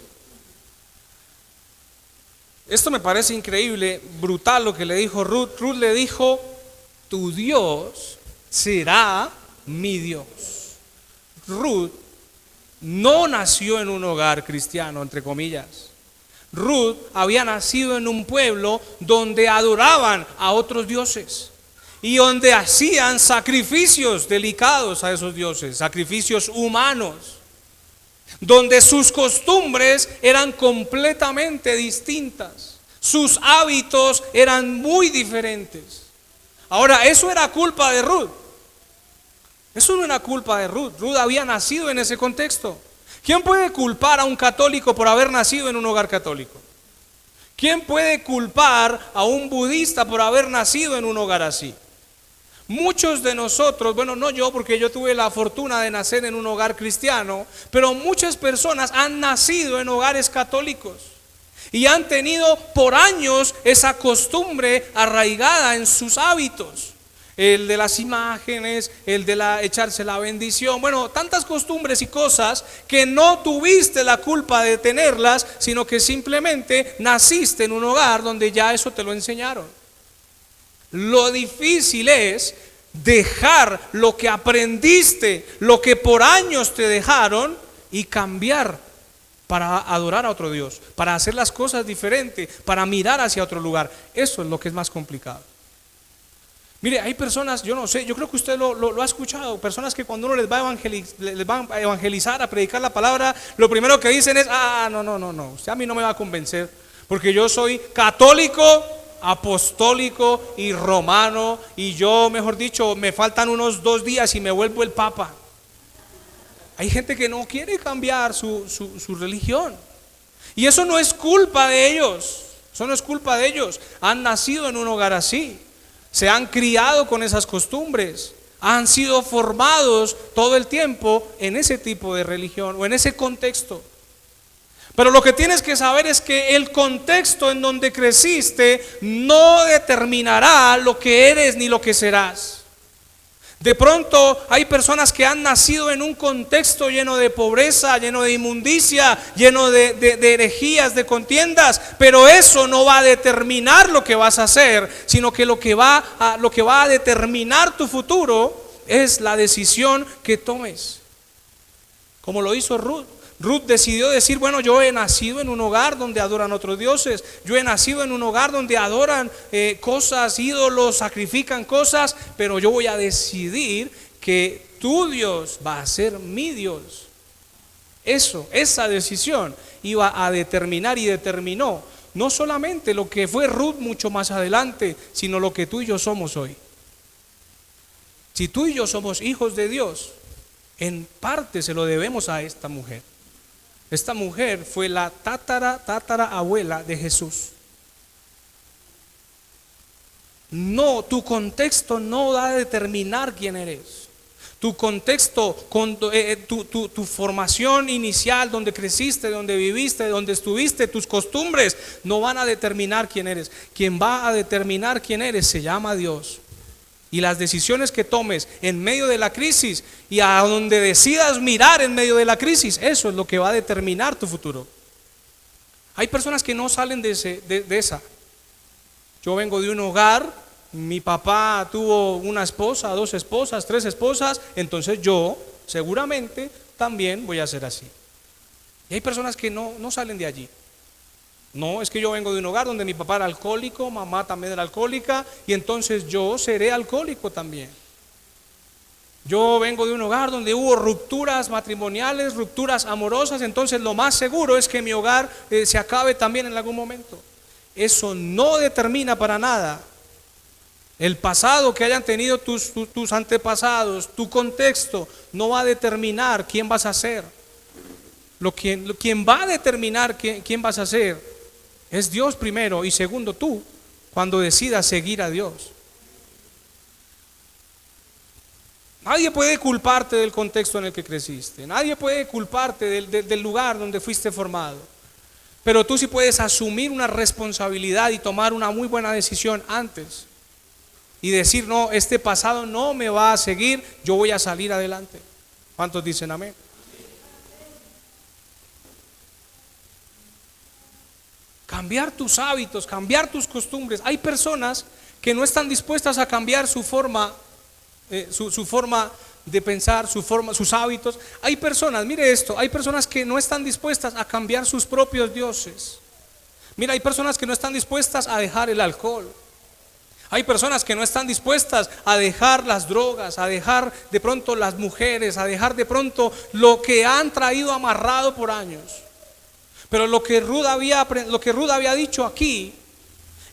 Esto me parece increíble, brutal lo que le dijo Ruth. Ruth le dijo: tu Dios será mi Dios. Ruth no nació en un hogar cristiano, entre comillas. Ruth había nacido en un pueblo donde adoraban a otros dioses y donde hacían sacrificios delicados a esos dioses, sacrificios humanos, donde sus costumbres eran completamente distintas, sus hábitos eran muy diferentes. Ahora, eso era culpa de Ruth. Eso no era culpa de Ruth. Ruth había nacido en ese contexto. ¿Quién puede culpar a un católico por haber nacido en un hogar católico? ¿Quién puede culpar a un budista por haber nacido en un hogar así? Muchos de nosotros, bueno, no yo, porque yo tuve la fortuna de nacer en un hogar cristiano, pero muchas personas han nacido en hogares católicos y han tenido por años esa costumbre arraigada en sus hábitos. El de las imágenes, el de echarse la bendición, bueno, tantas costumbres y cosas que no tuviste la culpa de tenerlas, sino que simplemente naciste en un hogar donde ya eso te lo enseñaron. Lo difícil es dejar lo que aprendiste, lo que por años te dejaron, y cambiar para adorar a otro Dios, para hacer las cosas diferentes, para mirar hacia otro lugar. Eso es lo que es más complicado. Mire, hay personas, yo no sé, yo creo que usted lo ha escuchado, personas que cuando uno les va a evangelizar, a predicar la palabra, lo primero que dicen es: no, usted a mí no me va a convencer, porque yo soy católico, apostólico y romano, y yo, mejor dicho, me faltan unos 2 días y me vuelvo el papa. Hay gente que no quiere cambiar su religión, y eso no es culpa de ellos. Eso no es culpa de ellos. Han nacido en un hogar así, se han criado con esas costumbres, han sido formados todo el tiempo en ese tipo de religión o en ese contexto. Pero lo que tienes que saber es que el contexto en donde creciste no determinará lo que eres ni lo que serás. De pronto hay personas que han nacido en un contexto lleno de pobreza, lleno de inmundicia, lleno de herejías, de contiendas, pero eso no va a determinar lo que vas a hacer, sino que lo que va a determinar tu futuro es la decisión que tomes. Como lo hizo Ruth. Ruth decidió decir: bueno, yo he nacido en un hogar donde adoran otros dioses, yo he nacido en un hogar donde adoran cosas, ídolos, sacrifican cosas, pero yo voy a decidir que tu Dios va a ser mi Dios. Esa decisión iba a determinar y determinó no solamente lo que fue Ruth mucho más adelante, sino lo que tú y yo somos hoy. Si tú y yo somos hijos de Dios, en parte se lo debemos a esta mujer. Esta mujer fue la tatarabuela de Jesús. No, tu contexto no va a determinar quién eres. Tu contexto, tu formación inicial, donde creciste, donde viviste, donde estuviste, tus costumbres no van a determinar quién eres. Quien va a determinar quién eres se llama Dios. Y las decisiones que tomes en medio de la crisis y a donde decidas mirar en medio de la crisis, eso es lo que va a determinar tu futuro. Hay personas que no salen de esa. Yo vengo de un hogar, mi papá tuvo una esposa, 2 esposas, 3 esposas, entonces yo seguramente también voy a ser así. Y hay personas que no salen de allí. No, es que yo vengo de un hogar donde mi papá era alcohólico, mamá también era alcohólica, y entonces yo seré alcohólico también. Yo vengo de un hogar donde hubo rupturas matrimoniales, rupturas amorosas, entonces lo más seguro es que mi hogar se acabe también en algún momento. Eso no determina para nada el pasado que hayan tenido tus antepasados, tu contexto, no va a determinar quién vas a ser. Quien va a determinar quién vas a ser es Dios primero y segundo tú, cuando decidas seguir a Dios. Nadie puede culparte del contexto en el que creciste, nadie puede culparte del lugar donde fuiste formado, pero tú sí puedes asumir una responsabilidad y tomar una muy buena decisión antes y decir: no, este pasado no me va a seguir, yo voy a salir adelante. ¿Cuántos dicen amén? Cambiar tus hábitos, cambiar tus costumbres. Hay personas que no están dispuestas a cambiar su forma de pensar, sus hábitos. Hay personas, mire esto, hay personas que no están dispuestas a cambiar sus propios dioses. Mira, hay personas que no están dispuestas a dejar el alcohol. Hay personas que no están dispuestas a dejar las drogas, a dejar de pronto las mujeres, a dejar de pronto lo que han traído amarrado por años. Pero lo que Ruth había dicho aquí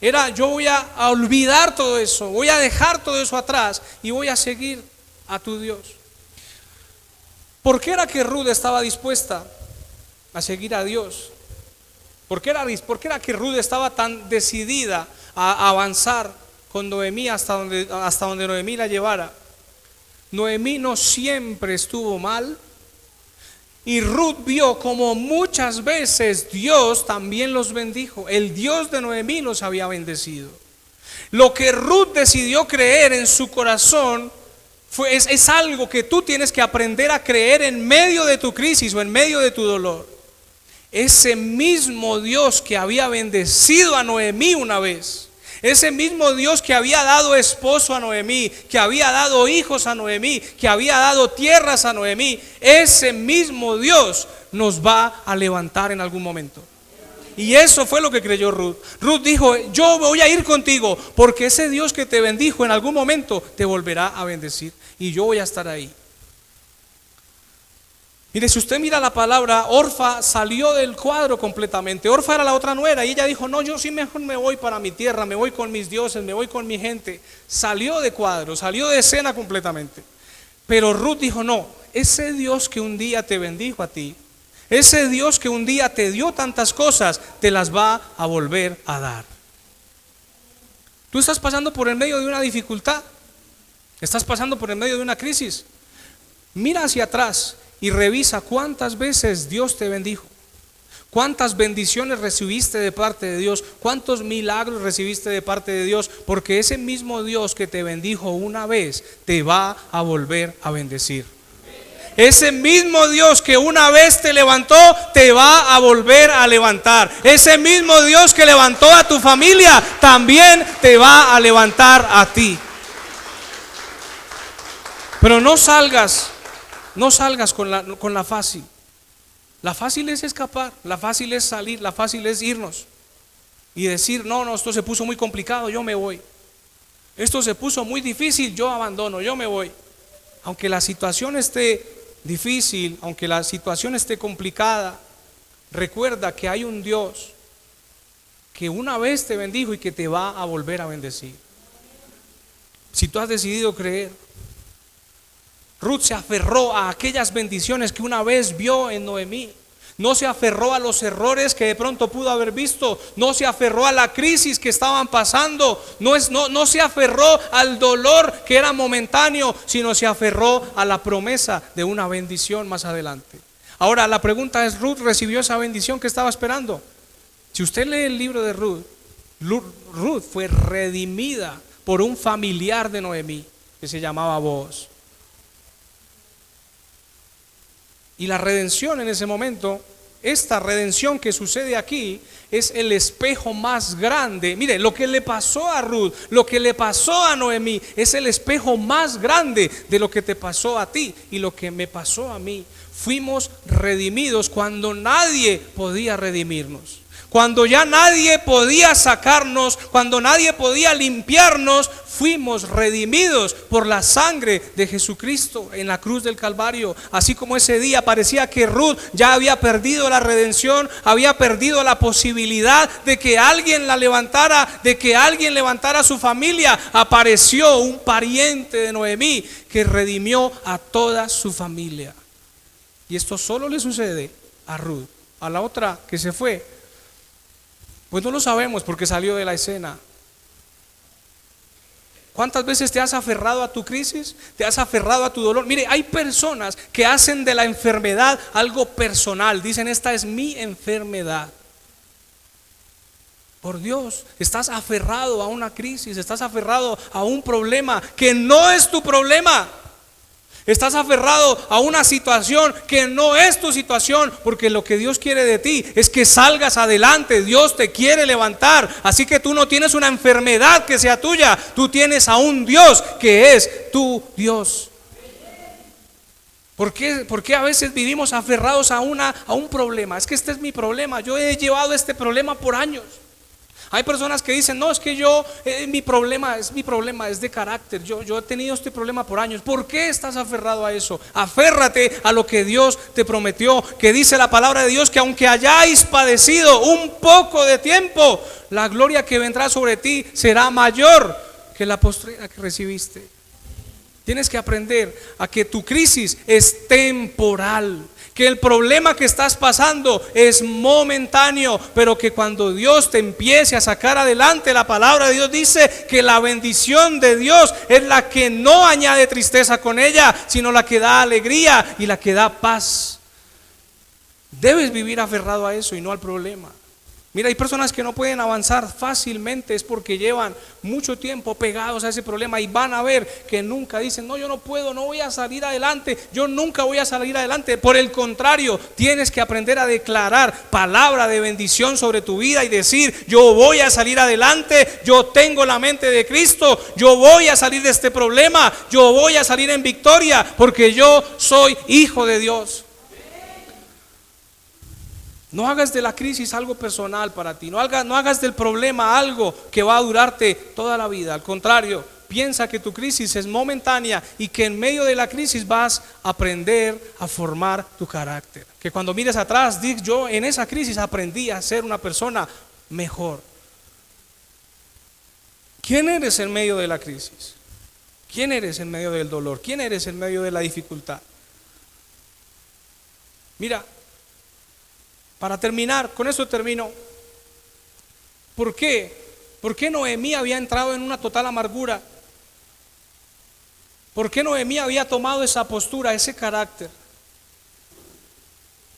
era: yo voy a olvidar todo eso, voy a dejar todo eso atrás y voy a seguir a tu Dios. ¿Por qué era que Ruth estaba dispuesta a seguir a Dios? ¿Por qué era que Ruth estaba tan decidida a avanzar con Noemí hasta donde Noemí la llevara? Noemí no siempre estuvo mal. Y Ruth vio como muchas veces Dios también los bendijo. El Dios de Noemí los había bendecido. Lo que Ruth decidió creer en su corazón es algo que tú tienes que aprender a creer en medio de tu crisis o en medio de tu dolor. Ese mismo Dios que había bendecido a Noemí una vez, ese mismo Dios que había dado esposo a Noemí, que había dado hijos a Noemí, que había dado tierras a Noemí, ese mismo Dios nos va a levantar en algún momento. Y eso fue lo que creyó Ruth. Ruth dijo: yo voy a ir contigo, porque ese Dios que te bendijo en algún momento te volverá a bendecir, y yo voy a estar ahí. Mire, si usted mira la palabra, Orfa salió del cuadro completamente. Orfa era la otra nuera y ella dijo: no, yo sí mejor me voy para mi tierra, me voy con mis dioses, me voy con mi gente. Salió de cuadro, salió de escena completamente. Pero Ruth dijo: no, ese Dios que un día te bendijo a ti, ese Dios que un día te dio tantas cosas, te las va a volver a dar. Tú estás pasando por el medio de una dificultad, estás pasando por el medio de una crisis. Mira hacia atrás y revisa cuántas veces Dios te bendijo, cuántas bendiciones recibiste de parte de Dios, cuántos milagros recibiste de parte de Dios, porque ese mismo Dios que te bendijo una vez te va a volver a bendecir. Ese mismo Dios que una vez te levantó te va a volver a levantar. Ese mismo Dios que levantó a tu familia también te va a levantar a ti. Pero no salgas con la fácil. La fácil es escapar, la fácil es salir, la fácil es irnos y decir: no, esto se puso muy complicado, yo me voy. Esto se puso muy difícil, yo abandono, yo me voy. Aunque la situación esté difícil, aunque la situación esté complicada, recuerda que hay un Dios que una vez te bendijo y que te va a volver a bendecir. Si tú has decidido creer, Ruth se aferró a aquellas bendiciones que una vez vio en Noemí. No se aferró a los errores que de pronto pudo haber visto. No se aferró a la crisis que estaban pasando. No se aferró al dolor que era momentáneo, sino se aferró a la promesa de una bendición más adelante. Ahora la pregunta es, ¿Ruth recibió esa bendición que estaba esperando? Si usted lee el libro de Ruth, Ruth fue redimida por un familiar de Noemí que se llamaba Booz. Y la redención en ese momento, esta redención que sucede aquí, es el espejo más grande. Mire, lo que le pasó a Ruth, lo que le pasó a Noemí, es el espejo más grande de lo que te pasó a ti y lo que me pasó a mí. Fuimos redimidos cuando nadie podía redimirnos. Cuando ya nadie podía sacarnos, cuando nadie podía limpiarnos, fuimos redimidos por la sangre de Jesucristo en la cruz del Calvario. Así como ese día parecía que Ruth ya había perdido la redención, había perdido la posibilidad de que alguien la levantara, de que alguien levantara a su familia, apareció un pariente de Noemí que redimió a toda su familia. Y esto solo le sucede a Ruth. A la otra que se fue, pues no lo sabemos porque salió de la escena. ¿Cuántas veces te has aferrado a tu crisis? ¿Te has aferrado a tu dolor? Mire, hay personas que hacen de la enfermedad algo personal. Dicen, esta es mi enfermedad. Por Dios, estás aferrado a una crisis, estás aferrado a un problema que no es tu problema. Estás aferrado a una situación que no es tu situación, porque lo que Dios quiere de ti es que salgas adelante. Dios te quiere levantar. Así que tú no tienes una enfermedad que sea tuya, tú tienes a un Dios que es tu Dios. ¿Por qué a veces vivimos aferrados a un problema? Es que este es mi problema, yo he llevado este problema por años. Hay personas que dicen, no, es que mi problema es de carácter, yo he tenido este problema por años. ¿Por qué estás aferrado a eso? Aférrate a lo que Dios te prometió, que dice la palabra de Dios, que aunque hayáis padecido un poco de tiempo, la gloria que vendrá sobre ti será mayor que la postrera que recibiste. Tienes que aprender a que tu crisis es temporal, que el problema que estás pasando es momentáneo, pero que cuando Dios te empiece a sacar adelante, la palabra de Dios dice que la bendición de Dios es la que no añade tristeza con ella, sino la que da alegría y la que da paz. Debes vivir aferrado a eso y no al problema. Mira, hay personas que no pueden avanzar fácilmente, es porque llevan mucho tiempo pegados a ese problema y van a ver que nunca dicen, no, yo no puedo, no voy a salir adelante, yo nunca voy a salir adelante. Por el contrario, tienes que aprender a declarar palabra de bendición sobre tu vida y decir, yo voy a salir adelante, yo tengo la mente de Cristo, yo voy a salir de este problema, yo voy a salir en victoria, porque yo soy hijo de Dios. No hagas de la crisis algo personal para ti, no hagas del problema algo que va a durarte toda la vida. Al contrario, piensa que tu crisis es momentánea y que en medio de la crisis vas a aprender a formar tu carácter. Que cuando mires atrás, digas, yo en esa crisis aprendí a ser una persona mejor. ¿Quién eres en medio de la crisis? ¿Quién eres en medio del dolor? ¿Quién eres en medio de la dificultad? Mira, para terminar, con eso termino. ¿Por qué? ¿Por qué Noemí había entrado en una total amargura? ¿Por qué Noemí había tomado esa postura, ese carácter?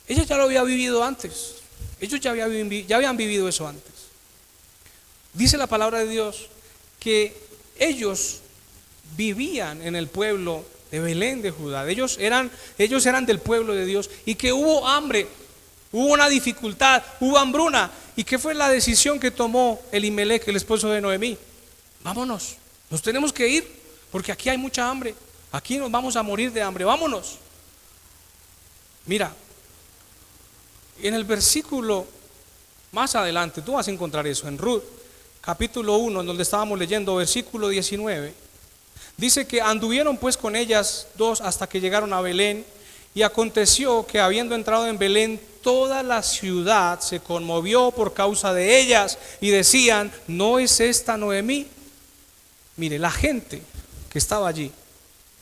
Ella ya lo había vivido antes. Ellos ya habían vivido eso antes. Dice la palabra de Dios que ellos vivían en el pueblo de Belén de Judá. Ellos eran del pueblo de Dios y que hubo hambre. Hubo una dificultad, hubo hambruna. ¿Y qué fue la decisión que tomó Elimelech, el esposo de Noemí? Vámonos, nos tenemos que ir, porque aquí hay mucha hambre, aquí nos vamos a morir de hambre, vámonos. Mira, en el versículo más adelante, tú vas a encontrar eso, en Ruth, capítulo 1, en donde estábamos leyendo, versículo 19, dice que anduvieron pues con ellas dos hasta que llegaron a Belén. Y aconteció que habiendo entrado en Belén, toda la ciudad se conmovió por causa de ellas y decían, ¿no es esta Noemí? Mire, la gente que estaba allí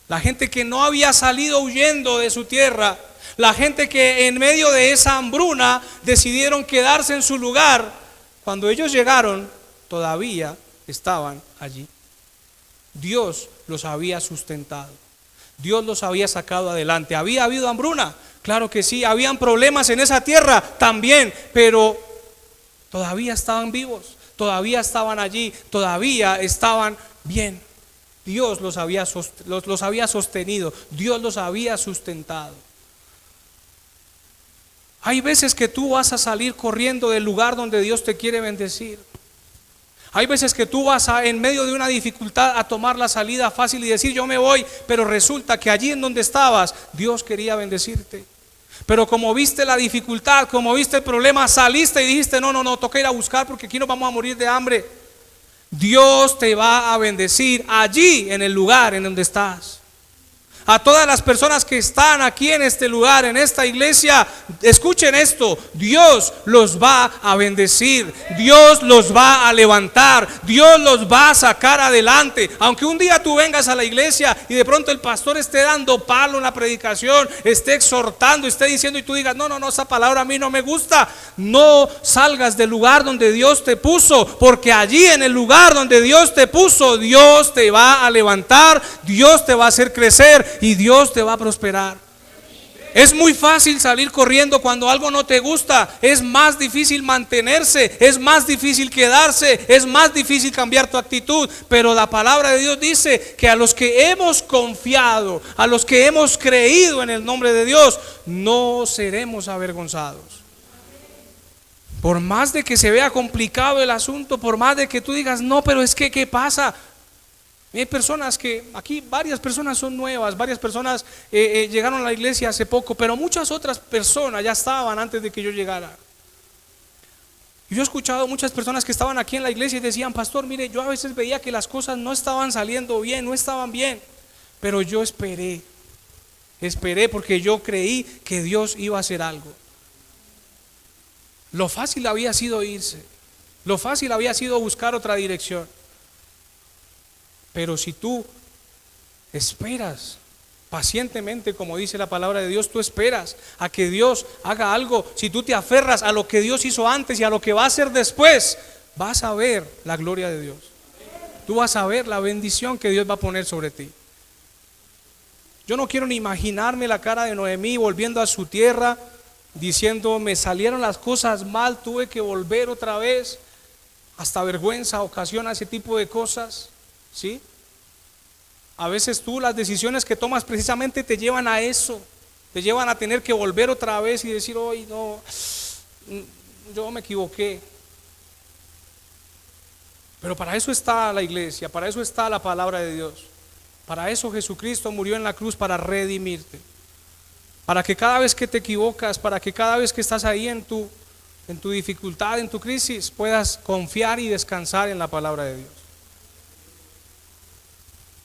La gente que no había salido huyendo de su tierra, la gente que en medio de esa hambruna decidieron quedarse en su lugar, cuando ellos llegaron, todavía estaban allí. Dios los había sustentado. Dios los había sacado adelante. ¿Había habido hambruna? Claro que sí. ¿Habían problemas en esa tierra? También. Pero todavía estaban vivos, todavía estaban allí, todavía estaban bien. Dios los había sostenido, Dios los había sustentado. Hay veces que tú vas a salir corriendo del lugar donde Dios te quiere bendecir. Hay veces que tú vas en medio de una dificultad a tomar la salida fácil y decir yo me voy, pero resulta que allí en donde estabas Dios quería bendecirte. Pero como viste la dificultad, como viste el problema, saliste y dijiste no, toca ir a buscar porque aquí nos vamos a morir de hambre. Dios te va a bendecir allí en el lugar en donde estás. A todas las personas que están aquí en este lugar, en esta iglesia, escuchen esto: Dios los va a bendecir, Dios los va a levantar, Dios los va a sacar adelante. Aunque un día tú vengas a la iglesia y de pronto el pastor esté dando palo en la predicación, esté exhortando, esté diciendo y tú digas no, esa palabra a mí no me gusta, no salgas del lugar donde Dios te puso, porque allí en el lugar donde Dios te puso, Dios te va a levantar, Dios te va a hacer crecer y Dios te va a prosperar. Es muy fácil salir corriendo cuando algo no te gusta. Es más difícil mantenerse, es más difícil quedarse, es más difícil cambiar tu actitud. Pero la palabra de Dios dice que a los que hemos confiado, a los que hemos creído en el nombre de Dios, no seremos avergonzados. Por más de que se vea complicado el asunto, por más de que tú digas no, pero es que ¿qué pasa? Hay personas que, aquí varias personas son nuevas, varias personas llegaron a la iglesia hace poco, pero muchas otras personas ya estaban antes de que yo llegara. Yo he escuchado muchas personas que estaban aquí en la iglesia y decían, pastor, mire, yo a veces veía que las cosas no estaban saliendo bien, no estaban bien, pero yo esperé porque yo creí que Dios iba a hacer algo. Lo fácil había sido irse, lo fácil había sido buscar otra dirección. Pero si tú esperas pacientemente, como dice la palabra de Dios, tú esperas a que Dios haga algo, si tú te aferras a lo que Dios hizo antes y a lo que va a hacer después, vas a ver la gloria de Dios. Tú vas a ver la bendición que Dios va a poner sobre ti. Yo no quiero ni imaginarme la cara de Noemí volviendo a su tierra diciendo, me salieron las cosas mal, tuve que volver otra vez. Hasta vergüenza ocasiona ese tipo de cosas. ¿Sí? A veces tú las decisiones que tomas precisamente te llevan a eso, te llevan a tener que volver otra vez y decir, hoy no, yo me equivoqué. Pero para eso está la iglesia, para eso está la palabra de Dios, para eso Jesucristo murió en la cruz, para redimirte, para que cada vez que te equivocas, para que cada vez que estás ahí en tu dificultad, en tu crisis, puedas confiar y descansar en la palabra de Dios.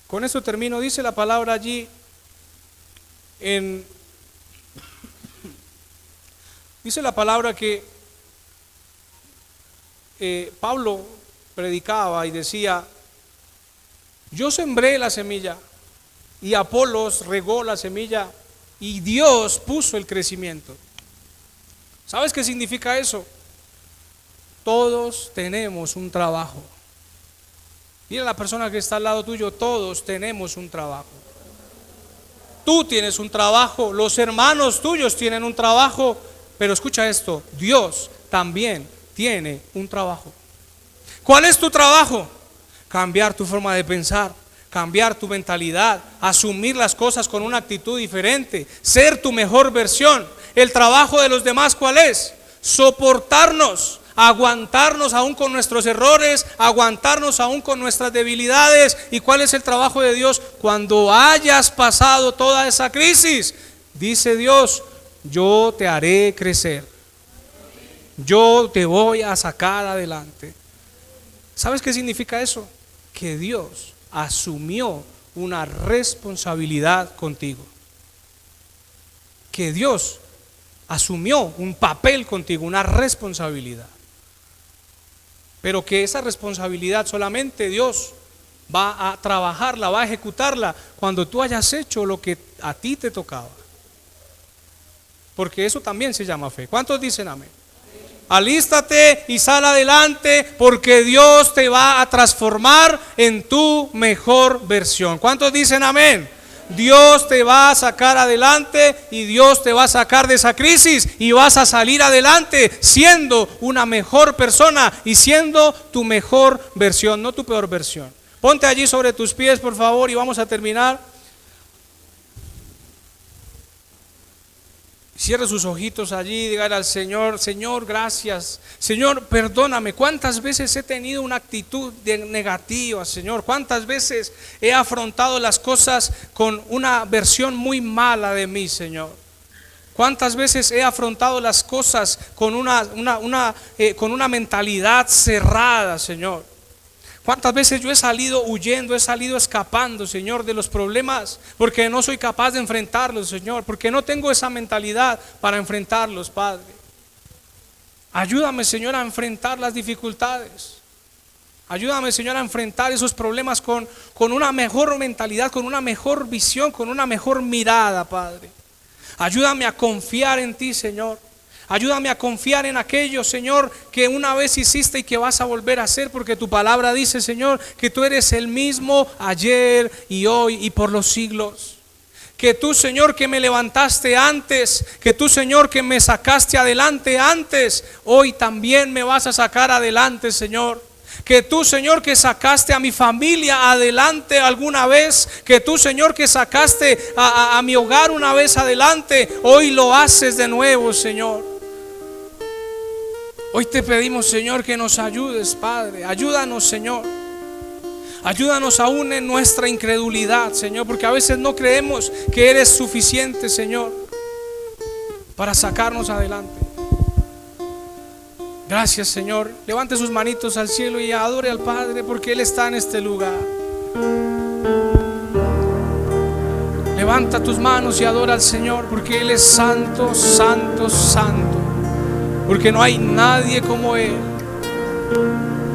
Con eso termino. Dice la palabra allí dice la palabra que Pablo predicaba y decía, yo sembré la semilla y Apolos regó la semilla y Dios puso el crecimiento. ¿Sabes qué significa eso? Todos tenemos un trabajo. Dile a la persona que está al lado tuyo, todos tenemos un trabajo. Tú tienes un trabajo, los hermanos tuyos tienen un trabajo, pero escucha esto, Dios también tiene un trabajo. ¿Cuál es tu trabajo? Cambiar tu forma de pensar, cambiar tu mentalidad, asumir las cosas con una actitud diferente, ser tu mejor versión. El trabajo de los demás, ¿cuál es? Soportarnos, aguantarnos aún con nuestros errores, aguantarnos aún con nuestras debilidades. ¿Y cuál es el trabajo de Dios? Cuando hayas pasado toda esa crisis, dice Dios, yo te haré crecer, yo te voy a sacar adelante. ¿Sabes qué significa eso? Que Dios asumió una responsabilidad contigo, que Dios asumió un papel contigo, una responsabilidad. Pero que esa responsabilidad solamente Dios va a trabajarla, va a ejecutarla cuando tú hayas hecho lo que a ti te tocaba. Porque eso también se llama fe. ¿Cuántos dicen amén? Alístate y sal adelante, porque Dios te va a transformar en tu mejor versión. ¿Cuántos dicen amén? Dios te va a sacar adelante y Dios te va a sacar de esa crisis y vas a salir adelante siendo una mejor persona y siendo tu mejor versión, no tu peor versión. Ponte allí sobre tus pies, por favor, y vamos a terminar. Cierre sus ojitos allí, dígale al Señor: Señor, gracias. Señor, perdóname. ¿Cuántas veces he tenido una actitud negativa, Señor? ¿Cuántas veces he afrontado las cosas con una versión muy mala de mí, Señor? ¿Cuántas veces he afrontado las cosas con una mentalidad cerrada, Señor? ¿Cuántas veces yo he salido huyendo, he salido escapando, Señor, de los problemas? Porque no soy capaz de enfrentarlos, Señor, porque no tengo esa mentalidad para enfrentarlos, Padre. Ayúdame, Señor, a enfrentar las dificultades. Ayúdame, Señor, a enfrentar esos problemas con una mejor mentalidad, con una mejor visión, con una mejor mirada, Padre. Ayúdame a confiar en ti, Señor. Ayúdame a confiar en aquello, Señor, que una vez hiciste y que vas a volver a hacer, porque tu palabra dice, Señor, que tú eres el mismo ayer y hoy y por los siglos. Que tú, Señor, que me levantaste antes, que tú, Señor, que me sacaste adelante antes, hoy también me vas a sacar adelante, Señor. Que tú, Señor, que sacaste a mi familia adelante alguna vez, que tú, Señor, que sacaste a mi hogar una vez adelante, hoy lo haces de nuevo, Señor. Hoy te pedimos, Señor, que nos ayudes, Padre. Ayúdanos, Señor. Ayúdanos aún en nuestra incredulidad, Señor, porque a veces no creemos que eres suficiente, Señor, para sacarnos adelante. Gracias, Señor. Levante sus manitos al cielo y adore al Padre, porque Él está en este lugar. Levanta tus manos y adora al Señor, porque Él es santo, santo, santo. Porque no hay nadie como Él.